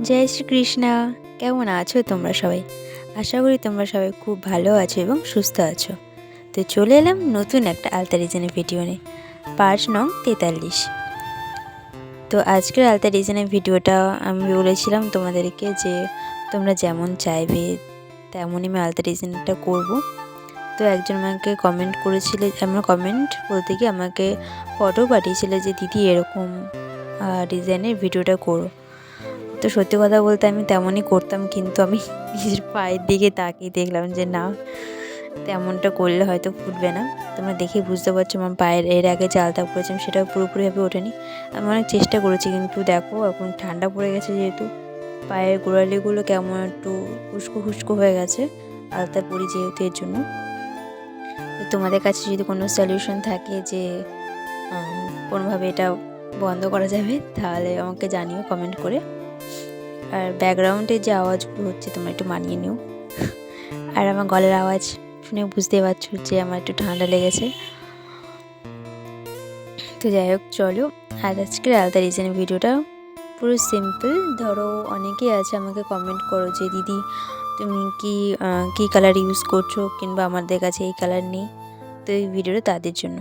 জয় শ্রীকৃষ্ণা। কেমন আছো তোমরা সবাই? আশা করি তোমরা সবাই খুব ভালো আছো এবং সুস্থ আছো। তো চলে এলাম নতুন একটা আলতা ডিজাইনের ভিডিও নিয়ে, পার্ট নং 43। তো আজকের আলতা ডিজাইনের ভিডিওটা আমি বলেছিলাম তোমাদেরকে যে তোমরা যেমন চাইবে তেমনই আমি আলতা ডিজাইনটা করব। তো একজন আমাকে কমেন্ট করেছিলে, আমার কমেন্ট বলতে কি আমাকে ফটো পাঠিয়েছিলে যে দিদি এরকম ডিজাইনের ভিডিওটা করো। তো সত্যি কথা বলতে আমি তেমনই করতাম, কিন্তু আমি নিজের পায়ের দিকে তাকিয়ে দেখলাম যে না, তেমনটা করলে হয়তো ফুটবে না। তোমরা দেখে বুঝতে পারছো আমার পায়ের এর আগে যে আলতা পরেছিলাম সেটাও পুরোপুরিভাবে ওঠেনি। আমি অনেক চেষ্টা করেছি, কিন্তু দেখো এখন ঠান্ডা পড়ে গেছে যেহেতু পায়ের গোড়ালিগুলো কেমন একটু উস্কো খুস্কো হয়ে গেছে, আলতা পরি যেহেতু এর জন্য। তো তোমাদের কাছে যদি কোনো সলিউশন থাকে যে কোনোভাবে এটা বন্ধ করা যাবে তাহলে আমাকে জানিও কমেন্ট করে। আর ব্যাকগ্রাউন্ডে যে আওয়াজগুলো হচ্ছে তোমরা একটু মানিয়ে নিও। আর আমার গলার আওয়াজ শুনে বুঝতে পারছো যে আমার একটু ঠান্ডা লেগেছে। তো যাই হোক চলো, আর আজকের আলাদা ডিজাইনের ভিডিওটা পুরো সিম্পল। ধরো অনেকেই আছে আমাকে কমেন্ট করো যে দিদি তুমি কি কালার ইউজ করছো, কিংবা আমাদের কাছে এই কালার নেই। তো এই ভিডিওটা তাদের জন্য।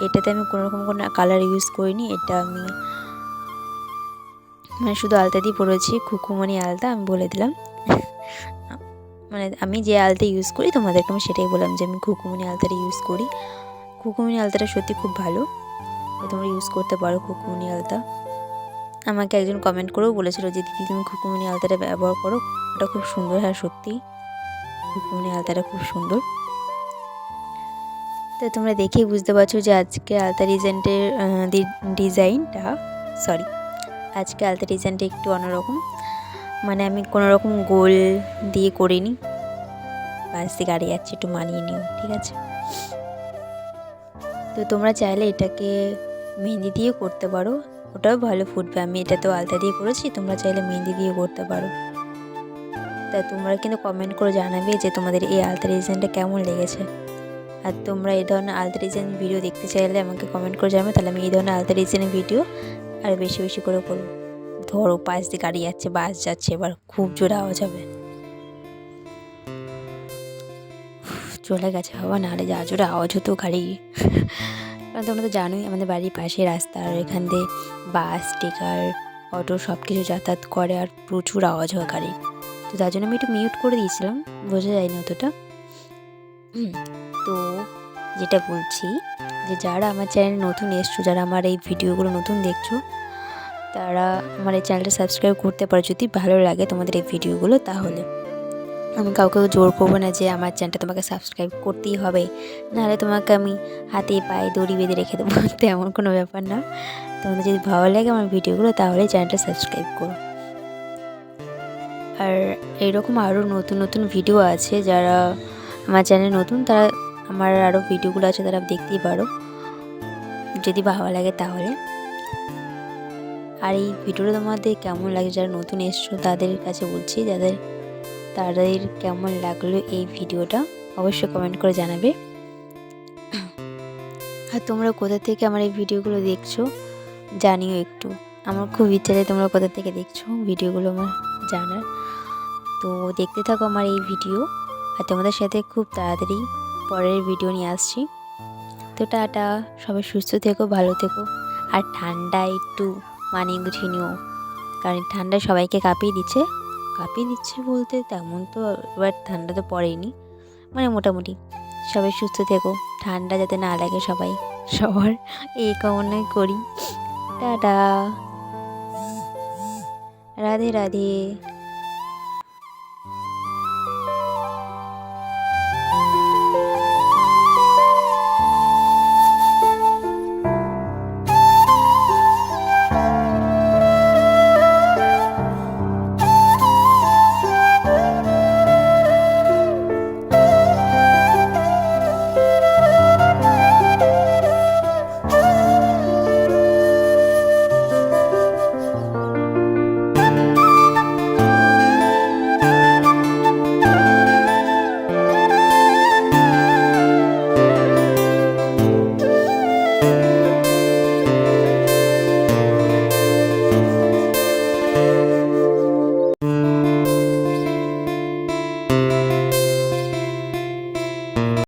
এটাতে আমি কোনোরকম কোনো কালার ইউজ করিনি, এটা আমি মানে শুধু আলতা দিয়ে পরেছি, খুকুমনি আলতা। আমি বলে দিলাম মানে আমি যে আলতা ইউজ করি তোমাদেরকে আমি সেটাই বললাম যে আমি খুকুমনি আলতাটা ইউজ করি। খুকুমনি আলতাটা সত্যি খুব ভালো, তোমরা ইউজ করতে পারো খুকুমনি আলতা। আমাকে একজন কমেন্ট করেও বলেছিল যে দিদি তুমি খুকুমনি আলতাটা ব্যবহার করো, ওটা খুব সুন্দর। হ্যাঁ সত্যি খুকুমনি আলতাটা খুব সুন্দর। তো তোমরা দেখেই বুঝতে পারছো যে আজকে আলতা ডিজাইনটা আজকে আলতা ডিজাইনটা একটু অন্যরকম। মানে আমি কোনোরকম গোল দিয়ে করিনি, বাস দিয়ে গাড়ি যাচ্ছে, একটু মানিয়ে নিও, ঠিক আছে? তো তোমরা চাইলে এটাকে মেহেন্দি দিয়েও করতে পারো, ওটাও ভালো ফুটবে। আমি এটা তো আলতা দিয়ে করেছি, তোমরা চাইলে মেহেন্দি দিয়ে করতে পারো। তা তোমরা কিন্তু কমেন্ট করে জানাবে যে তোমাদের এই আলতা ডিজাইনটা কেমন লেগেছে। আর তোমরা এই ধরনের আলতা ডিজাইন ভিডিও দেখতে চাইলে আমাকে কমেন্ট করে জানাবে, তাহলে আমি এই ধরনের আলতা ডিজাইনের ভিডিও আর বেশি বেশি করে করবো। ধরো পাশ দিয়ে গাড়ি যাচ্ছে, বাস যাচ্ছে, এবার খুব জোরে আওয়াজ হবে। চলে গেছে বাবা, নাহলে যা জোরে আওয়াজ হতো গাড়ি। কারণ তোমরা তো জানোই আমাদের বাড়ির পাশে রাস্তা, আর এখান দিয়ে বাস, টেকার, অটো সব কিছু যাতায়াত করে, আর প্রচুর আওয়াজ হয় গাড়ি। তো তার জন্য আমি একটু মিউট করে দিয়েছিলাম, বোঝা যায়নি অতটা। তো যেটা বলছি যে যারা আমার চ্যানেলে নতুন এসছো, যারা আমার এই ভিডিওগুলো নতুন দেখছো, তারা আমার এই চ্যানেলটা সাবস্ক্রাইব করতে পারো যদি ভালো লাগে তোমাদের এই ভিডিওগুলো। তাহলে আমি কাউকে জোর করবো না যে আমার চ্যানেলটা তোমাকে সাবস্ক্রাইব করতেই হবে, নাহলে তোমাকে আমি হাতে পায়ে দড়ি বেঁধে রেখে দেবো, তেমন কোনো ব্যাপার না। তোমাদের যদি ভালো লাগে আমার ভিডিওগুলো তাহলে চ্যানেলটা সাবস্ক্রাইব করো। আর এইরকম আরও নতুন নতুন ভিডিও আছে, যারা আমার চ্যানেল নতুন তারা আমার আরও ভিডিওগুলো আছে তারা দেখতেই পারো যদি ভালো লাগে তাহলে। আর এই ভিডিওটা তোমাদের কেমন লাগে, যারা নতুন এসছো তাদের কাছে বলছি, তাদের কেমন লাগলো এই ভিডিওটা অবশ্যই কমেন্ট করে জানাবে। আর তোমরা কোথা থেকে আমার এই ভিডিওগুলো দেখছো জানিও একটু, আমার খুব ইচ্ছা যে তোমরা কোথা থেকে দেখছো ভিডিওগুলো আমার জানার। তো দেখতে থাকো আমার এই ভিডিও, আর তোমাদের সাথে খুব তাড়াতাড়ি পরের ভিডিও নিয়ে আসছি। তো টাটা, সবাই সুস্থ থেকো, ভালো থেকো। আর ঠান্ডায় একটু মানিয়ে গুছিয়ে নিও, কারণ ঠান্ডা সবাইকে কাঁপিয়ে দিচ্ছে বলতে তেমন তো এবার ঠান্ডা তো পড়েনি, মানে মোটামুটি। সবাই সুস্থ থেকো, ঠান্ডা যাতে না লাগে সবার এই কামনাই করি। টাটা, রাধে রাধে।